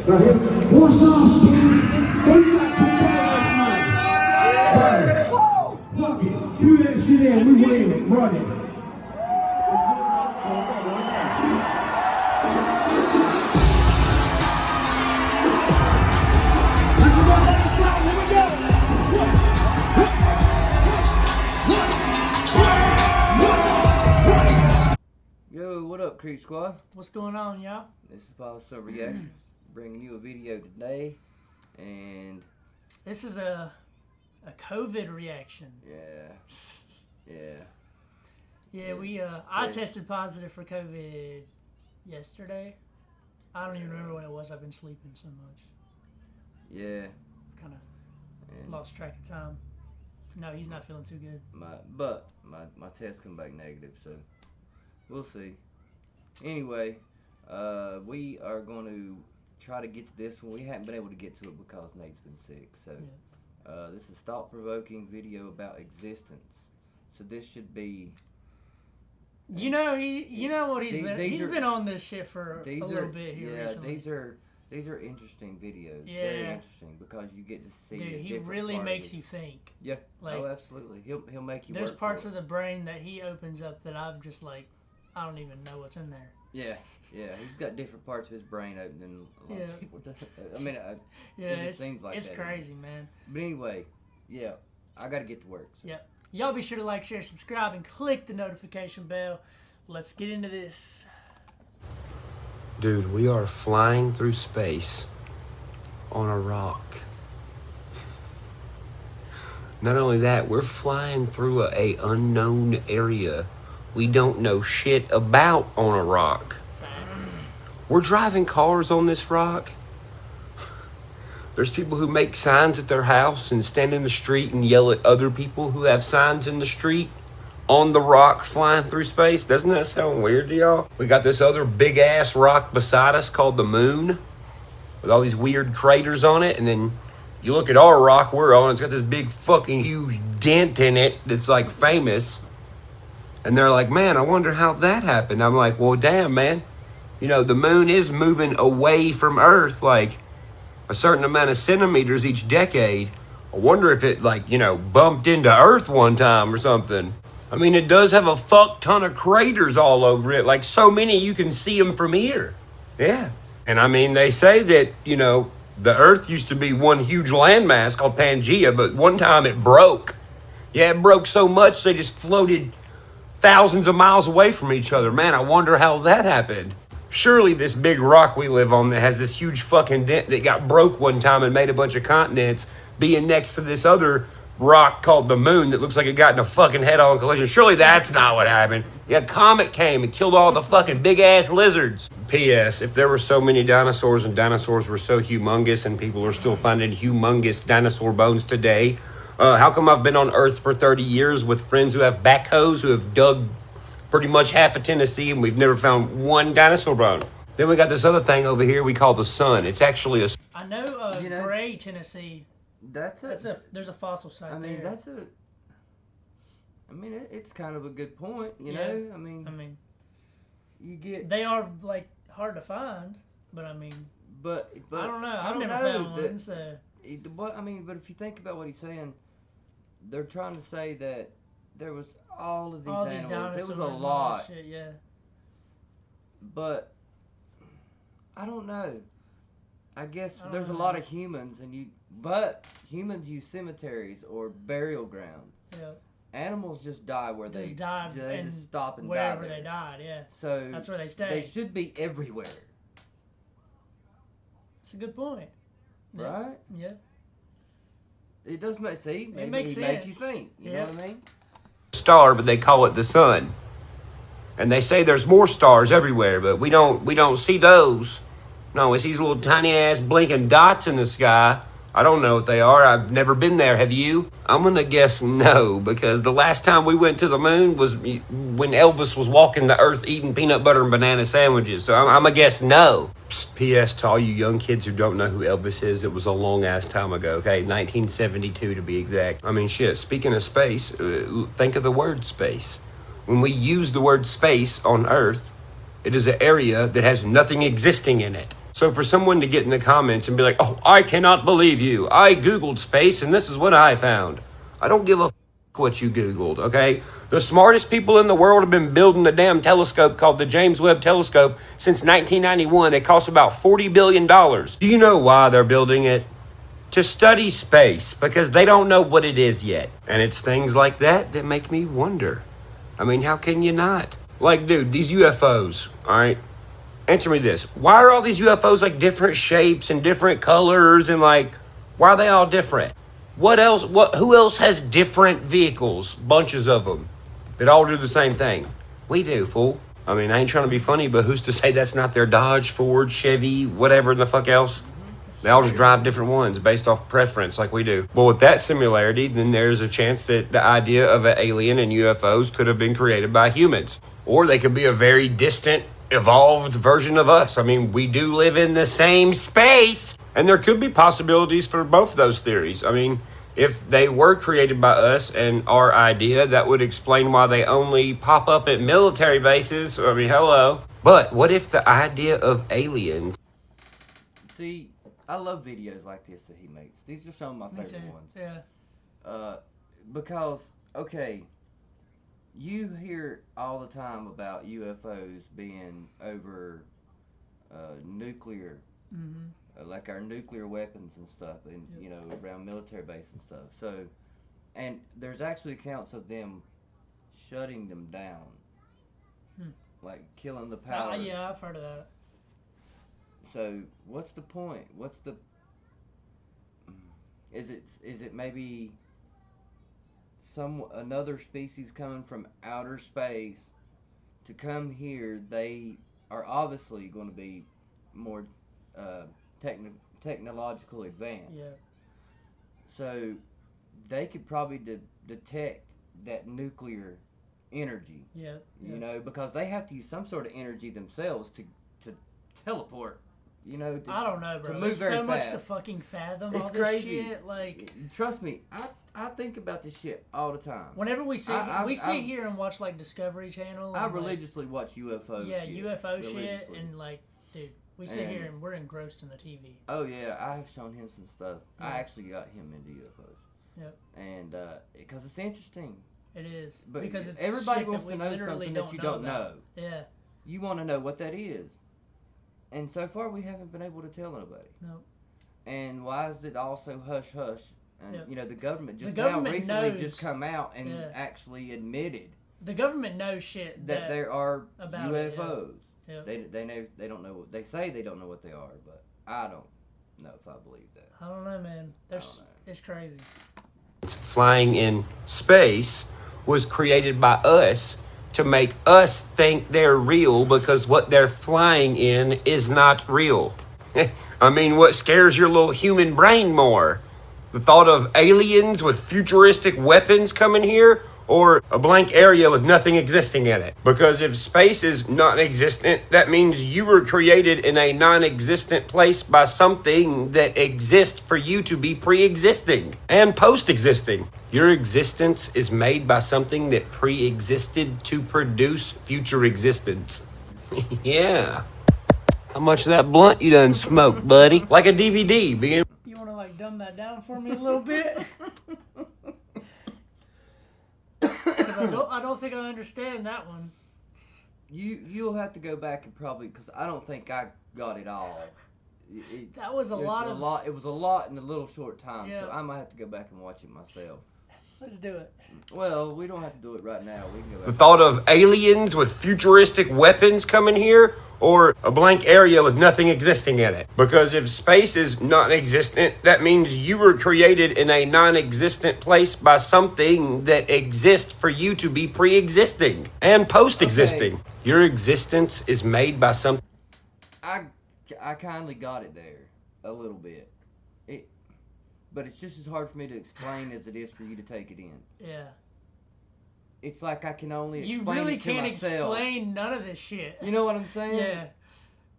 Right here. What's up, Skinny? What you got kicked out last night? Right. Fuck it. Cue that shit in. We win. Run it. Yo, what up, Creep Squad? What's going on, y'all? This is FATHERSON REACT, bringing you a video today, and this is a COVID reaction. Yeah. I tested positive for COVID yesterday. I don't even remember when it was. I've been sleeping so much. Yeah. Kind of lost track of time. No, he's not feeling too good. My test come back negative, so we'll see. Anyway, we are going to try to get to this one. We haven't been able to get to it because Nate's been sick. So this is thought-provoking video about existence. So this should be. You know what he's been on this shit for a little bit here recently. These are interesting videos. Yeah. Very interesting because you get to see. Dude, he really makes you think. Yeah. Like, oh, absolutely. He'll make you. There's work parts for of the brain that he opens up that I'm just like, I don't even know what's in there. Yeah. He's got different parts of his brain open than a lot of people do. I mean, it just seems like it's that. crazy, man. But anyway, yeah, I got to get to work. So. Yep. Y'all be sure to like, share, subscribe, and click the notification bell. Let's get into this. Dude, we are flying through space on a rock. Not only that, we're flying through a unknown area we don't know shit about on a rock. We're driving cars on this rock. There's people who make signs at their house and stand in the street and yell at other people who have signs in the street on the rock flying through space. Doesn't that sound weird to y'all? We got this other big ass rock beside us called the moon with all these weird craters on it. And then you look at our rock we're on, it's got this big fucking huge dent in it that's like famous. And they're like, man, I wonder how that happened. I'm like, well, damn, man. You know, the moon is moving away from Earth like a certain amount of centimeters each decade. I wonder if it, like, you know, bumped into Earth one time or something. I mean, it does have a fuck ton of craters all over it. Like, so many you can see them from here. Yeah. And I mean, they say that, you know, the Earth used to be one huge landmass called Pangea, but one time it broke. Yeah, it broke so much they just floated thousands of miles away from each other. Man, I wonder how that happened. Surely this big rock we live on that has this huge fucking dent that got broke one time and made a bunch of continents being next to this other rock called the moon that looks like it got in a fucking head-on collision. Surely that's not what happened. Yeah, a comet came and killed all the fucking big-ass lizards. P.S. If there were so many dinosaurs and dinosaurs were so humongous and people are still finding humongous dinosaur bones today, how come I've been on Earth for 30 years with friends who have backhoes who have dug pretty much half of Tennessee and we've never found one dinosaur bone? Then we got this other thing over here we call the sun. It's actually a... I know, Gray, Tennessee. There's a fossil site there. I mean, it's kind of a good point, you know? I mean, you get... They are, like, hard to find, but I mean... But I don't know. I've never found one, so... I mean, but if you think about what he's saying, they're trying to say that there was all of these animals. There was a lot. Shit, yeah. But I don't know. I guess there's a lot of humans, but humans use cemeteries or burial grounds. Yeah. Animals just die where they just stop and die wherever there. they died. Yeah. So that's where they stay. They should be everywhere. It's a good point. Right? Yeah. It does make sense. It makes sense. Makes you think. You know what I mean? Star, but they call it the sun. And they say there's more stars everywhere, but we don't see those. No, it's these little tiny ass blinking dots in the sky. I don't know what they are. I've never been there. Have you? I'm gonna guess no, because the last time we went to the moon was when Elvis was walking the earth eating peanut butter and banana sandwiches. So I'm gonna guess no. P.S. to all you young kids who don't know who Elvis is, it was a long-ass time ago, okay? 1972 to be exact. I mean, shit, speaking of space, think of the word space. When we use the word space on Earth, it is an area that has nothing existing in it. So for someone to get in the comments and be like, oh, I cannot believe you. I Googled space and this is what I found. I don't give a what you Googled, okay? The smartest people in the world have been building a damn telescope called the James Webb Telescope since 1991. It costs about $40 billion. Do you know why they're building it? To study space, because they don't know what it is yet. And it's things like that that make me wonder. I mean, how can you not? Like, dude, these UFOs, all right? Answer me this. Why are all these UFOs like different shapes and different colors and like, why are they all different? What else? Who else has different vehicles? Bunches of them that all do the same thing. We do, fool. I mean, I ain't trying to be funny, but who's to say that's not their Dodge, Ford, Chevy, whatever the fuck else? They all just drive different ones based off preference like we do. Well, with that similarity, then there's a chance that the idea of an alien and UFOs could have been created by humans. Or they could be a very distant, evolved version of us. I mean, we do live in the same space. And there could be possibilities for both those theories. I mean, if they were created by us and our idea, that would explain why they only pop up at military bases. I mean, hello. But what if the idea of aliens... See, I love videos like this that he makes. These are some of my favorite ones. Yeah. Because, okay, you hear all the time about UFOs being over nuclear... Mm-hmm. Like our nuclear weapons and stuff, and you know, around military base and stuff. So, and there's actually accounts of them shutting them down, like killing the power. Yeah, I've heard of that. So, what's the point? What's the? Is it maybe another species coming from outer space to come here? They are obviously going to be more. Technological advance. Yeah. So they could probably detect that nuclear energy. Yeah. You know, because they have to use some sort of energy themselves to teleport. You know, I don't know, bro. To move There's very so much fast. to fucking fathom. It's all crazy. This shit. Like, trust me, I think about this shit all the time. Whenever we sit I here and watch like Discovery Channel. I and, religiously watch UFO. Yeah, shit, UFO shit, and like, dude. We sit here and we're engrossed in the TV. Oh yeah, I have shown him some stuff. Yeah. I actually got him into UFOs. Yep. And because it's interesting. It is. But because it's everybody shit wants that to we know literally something that you don't know. Yeah. You want to know what that is. And so far we haven't been able to tell nobody. No. And why is it all so hush hush? And Yep. you know, the government just government now recently knows. just come out and actually admitted The government knows shit that there are about UFOs. Yeah. They don't know what they say. They don't know what they are, but I don't know if I believe that. I don't know, man. It's crazy. Flying in space was created by us to make us think they're real because what they're flying in is not real. I mean, what scares your little human brain more? The thought of aliens with futuristic weapons coming here, or a blank area with nothing existing in it? Because if space is non-existent, that means you were created in a non-existent place by something that exists for you to be pre-existing and post-existing. Your existence is made by something that pre-existed to produce future existence. Yeah. How much of that blunt you done smoked, buddy? Like a DVD, being... You want to like dumb that down for me a little bit? I don't think I understand that one. You'll have to go back and probably, because I don't think I got it all. That was a lot. It was a lot in a little short time, Yeah. so I might have to go back and watch it myself. Let's do it. Well, we don't have to do it right now. We can go back. The thought of aliens with futuristic weapons coming here, or a blank area with nothing existing in it. Because if space is non-existent, that means you were created in a non-existent place by something that exists for you to be pre-existing and post-existing. Okay. Your existence is made by something. I kindly got it there a little bit. But it's just as hard for me to explain as it is for you to take it in. Yeah. It's like I can only explain it to myself. You really can't explain none of this shit. You know what I'm saying? Yeah.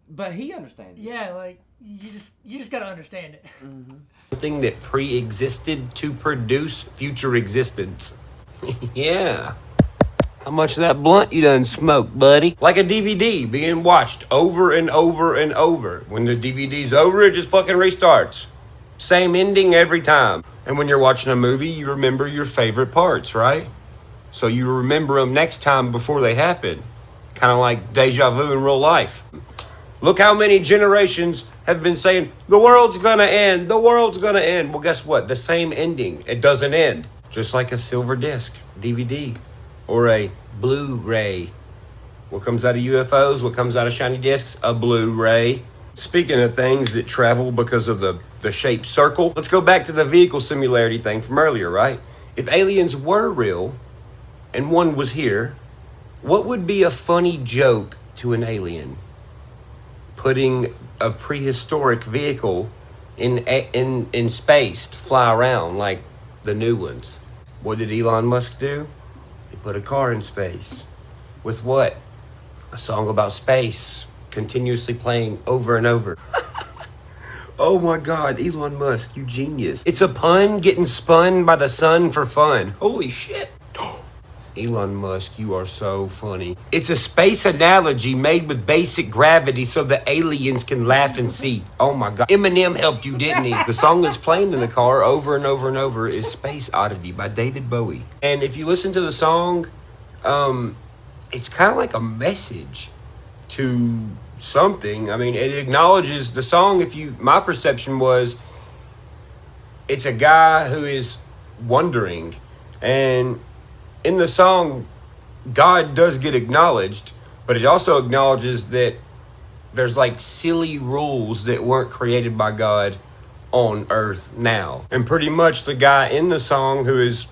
But he understands it. Yeah, like, you just gotta understand it. Mm-hmm. Something that pre-existed to produce future existence. Yeah. How much of that blunt you done smoked, buddy? Like a DVD being watched over and over and over. When the DVD's over, it just fucking restarts. Same ending every time. And when you're watching a movie, you remember your favorite parts, right? So you remember them next time before they happen. Kind of like deja vu in real life. Look how many generations have been saying, the world's gonna end, the world's gonna end. Well, guess what? The same ending. It doesn't end. Just like a silver disc, DVD, or a Blu-ray. What comes out of UFOs? What comes out of shiny discs? A Blu-ray. Speaking of things that travel because of the shaped circle, let's go back to the vehicle similarity thing from earlier, right? If aliens were real and one was here, what would be a funny joke to an alien? Putting a prehistoric vehicle in space to fly around like the new ones. What did Elon Musk do? He put a car in space. With what? A song about space, continuously playing over and over. Oh my God, Elon Musk, you genius. It's a pun getting spun by the sun for fun. Holy shit. Elon Musk, you are so funny. It's a space analogy made with basic gravity so the aliens can laugh and see. Oh my God. Eminem helped you, didn't he? The song that's playing in the car over and over and over is Space Oddity by David Bowie. And if you listen to the song, it's kind of like a message to something. I mean, it acknowledges the song. My perception was it's a guy who is wondering, and in the song, God does get acknowledged, but it also acknowledges that there's like silly rules that weren't created by God on Earth now. And pretty much the guy in the song who is,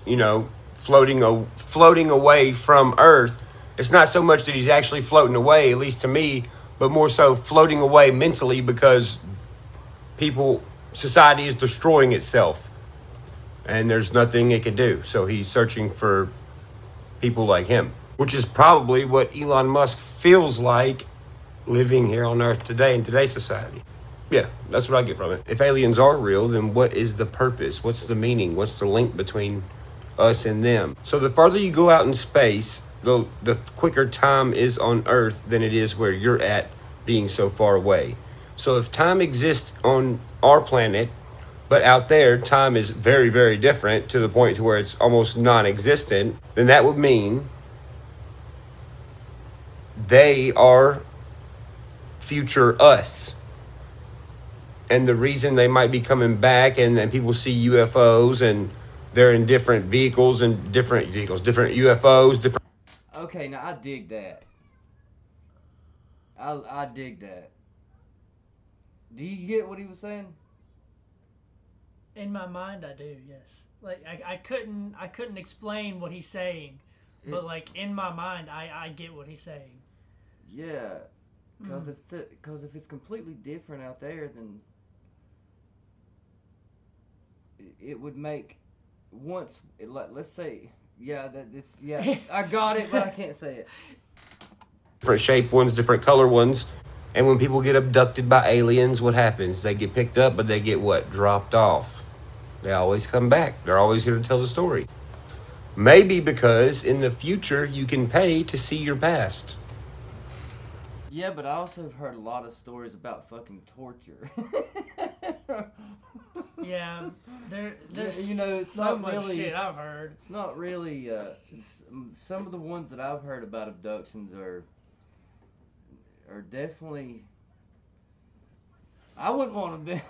floating away from Earth, it's not so much that he's actually floating away, at least to me, but more so floating away mentally because society is destroying itself and there's nothing it can do. So he's searching for people like him, which is probably what Elon Musk feels like living here on Earth today in today's society. Yeah, that's what I get from it. If aliens are real, then what is the purpose? What's the meaning? What's the link between us and them? So the farther you go out in space, the quicker time is on Earth than it is where you're at, being so far away. So if time exists on our planet, but out there, time is very, very different to the point to where it's almost non-existent, then that would mean they are future us. And the reason they might be coming back and people see UFOs and they're in different vehicles and different UFOs, different... Okay, now I dig that. I dig that. Do you get what he was saying? In my mind, I do. Yes. Like I couldn't explain what he's saying, but like in my mind, I get what he's saying. Yeah, because if it's completely different out there, then it would make let's say I got it, but I can't say it. Different shape ones, different color ones. And when people get abducted by aliens, what happens? They get picked up, but they get what? Dropped off. They always come back. They're always here to tell the story. Maybe because in the future you can pay to see your past. Yeah, but I also have heard a lot of stories about fucking torture. Yeah, there's it's so not much really, shit I've heard. It's not really. Some of the ones that I've heard about abductions are definitely. I wouldn't want to be.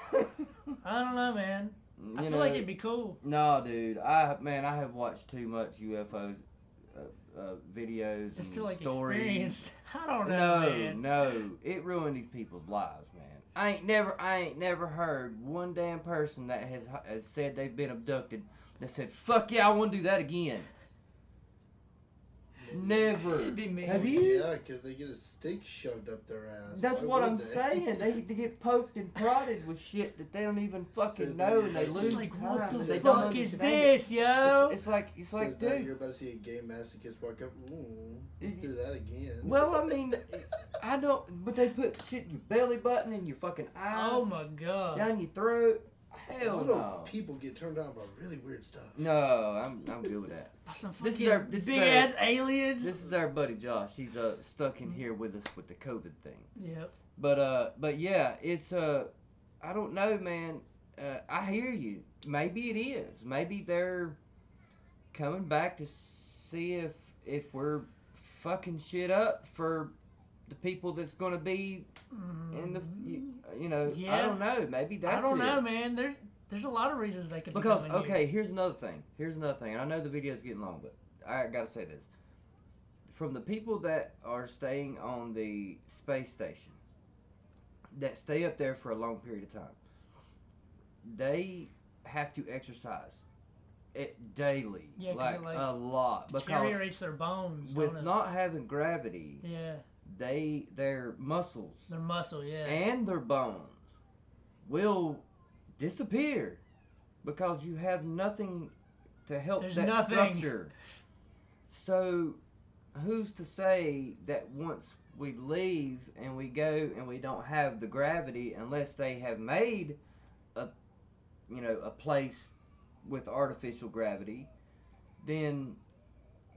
I don't know, man. I feel like it'd be cool. No, dude. I have watched too much UFO videos Just and to like stories. experience. I don't know, man. No, it ruined these people's lives, man. I ain't never heard one damn person that has said they've been abducted that said, "Fuck yeah, I want to do that again." Never. It'd be me. Have you? Yeah, because they get a stake shoved up their ass. That's Why what would I'm they? saying. They get poked and prodded with shit that they don't even fucking Says know, that and they it's lose It's like, what time, the and they don't fuck is understand it. this, yo? It's like, Says that dude. you're about to see a gay masochist walk up. Ooh, let's do that again. Well, I mean, I don't. But they put shit in your belly button and your fucking eyes. Oh my god. Down your throat. Hell Why no. do people get turned on by really weird stuff? No, I'm good with that. Some This is fucking our big ass aliens. This is our buddy Josh. He's stuck in here with us with the COVID thing. Yep. But yeah, it's I don't know, man. I hear you. Maybe it is. Maybe they're coming back to see if we're fucking shit up for the people that's gonna be in the you know. Yeah. I don't know. Maybe that's I don't it. know, man. There's a lot of reasons they could be Because coming okay, here. here's another thing. And I know the video's getting long, but I gotta say this. From the people that are staying on the space station, that stay up there for a long period of time, they have to exercise it daily, Yeah, 'cause like it, like, a lot, because Deteriorates their bones. with don't it? not having gravity, Yeah. their muscles Their muscle. Yeah. and their bones will disappear because you have nothing to help There's that nothing. structure. So who's to say that once we leave and we go and we don't have the gravity, unless they have made a place with artificial gravity, then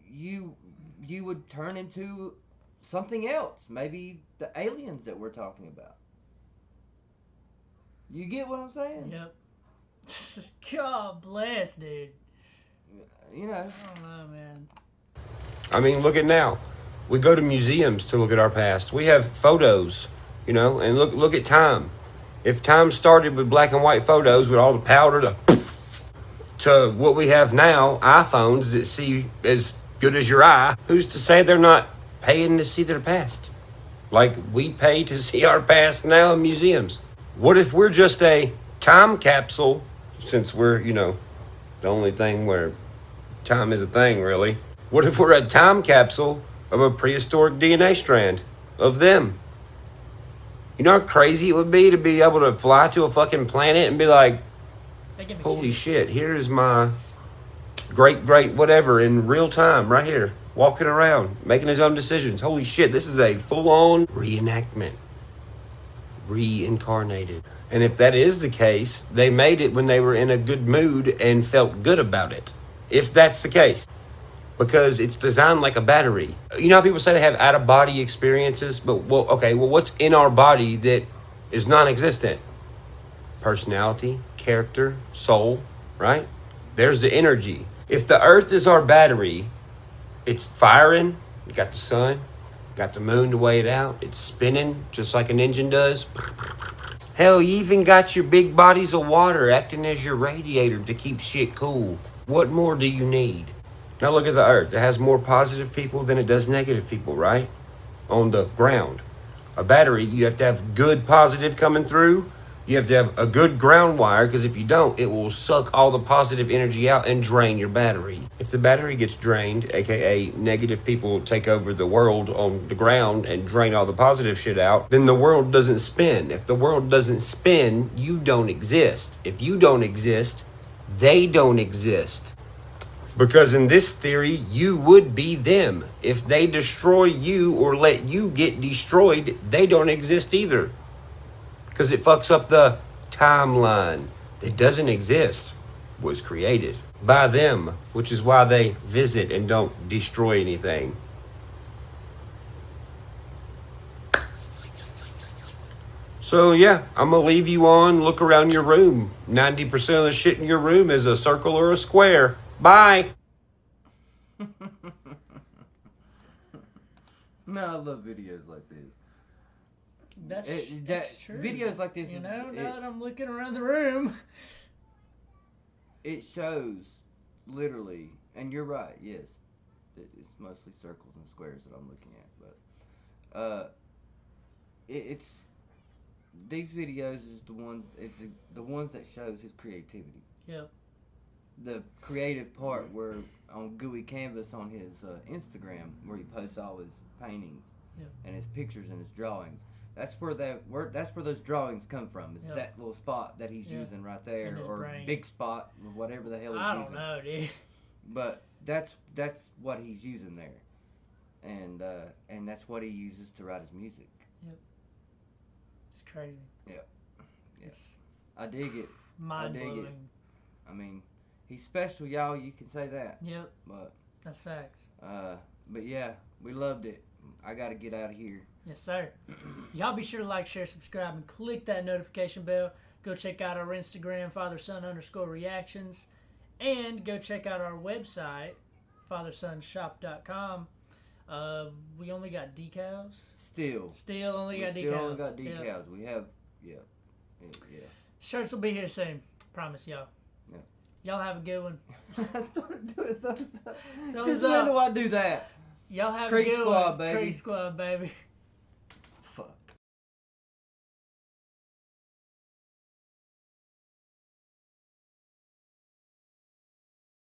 you would turn into something else, maybe the aliens that we're talking about. You get what I'm saying? Yep. God bless, dude. You know. I don't know, man. I mean, look at now. We go to museums to look at our past. We have photos, you know, and look at time. If time started with black and white photos with all the powder to what we have now, iPhones that see as good as your eye, who's to say they're not paying to see their past? Like we pay to see our past now in museums. What if we're just a time capsule, since we're, you know, the only thing where time is a thing, really? What if we're a time capsule of a prehistoric DNA strand of them? You know how crazy it would be to be able to fly to a fucking planet and be like, holy shit, here's my great whatever in real time right here, walking around, making his own decisions. Holy shit, this is a full-on reenactment. Reincarnated. And if that is the case, they made it when they were in a good mood and felt good about it. If that's the case. Because it's designed like a battery. You know how people say they have out-of-body experiences? But, what's in our body that is non-existent? Personality, character, soul, right? There's the energy. If the earth is our battery, it's firing. You got the sun, got the moon to weigh it out. It's spinning just like an engine does. Hell, you even got your big bodies of water acting as your radiator to keep shit cool. What more do you need? Now look at the earth. It has more positive people than it does negative people, right? On the ground. A battery, you have to have good positive coming through. You have to have a good ground wire, because if you don't, it will suck all the positive energy out and drain your battery. If the battery gets drained, aka negative people take over the world on the ground and drain all the positive shit out, then the world doesn't spin. If the world doesn't spin, you don't exist. If you don't exist, they don't exist. Because in this theory, you would be them. If they destroy you or let you get destroyed, they don't exist either. Because it fucks up the timeline. It doesn't exist. Was created by them, which is why they visit and don't destroy anything. So yeah, I'm going to leave you on. Look around your room. 90% of the shit in your room is a circle or a square. Bye. No, I love videos like this. That's true. Videos like this, you know, now that I'm looking around the room, it shows literally, and you're right. Yes, it's mostly circles and squares that I'm looking at, but it's these videos is the ones. It's the ones that shows his creativity. Yep. The creative part where on Gooey Canvas on his Instagram, where he posts all his paintings and his pictures and his drawings. That's where those drawings come from. It's that little spot that he's using right there, or brain. Big spot, whatever the hell he's using. I don't know, dude. But that's what he's using there, and that's what he uses to write his music. Yep. It's crazy. Yep. Yes. I dig it. mind dig it. blowing. I mean, he's special, y'all. You can say that. Yep, But that's facts. but yeah, we loved it. I got to get out of here. Yes, sir. Y'all be sure to like, share, subscribe, and click that notification bell. Go check out our Instagram, FATHERSON_reactions, and go check out our website, FATHERSONShop.com. We only got decals. Still only got decals. Still only got decals. Yep. We have, yeah. Shirts will be here soon. Promise y'all. Yeah. Y'all have a good one. I started doing thumbs up. Thumbs Since up. when do I do that? Y'all have Creek a good Squad, one. baby. Creek Squad, baby.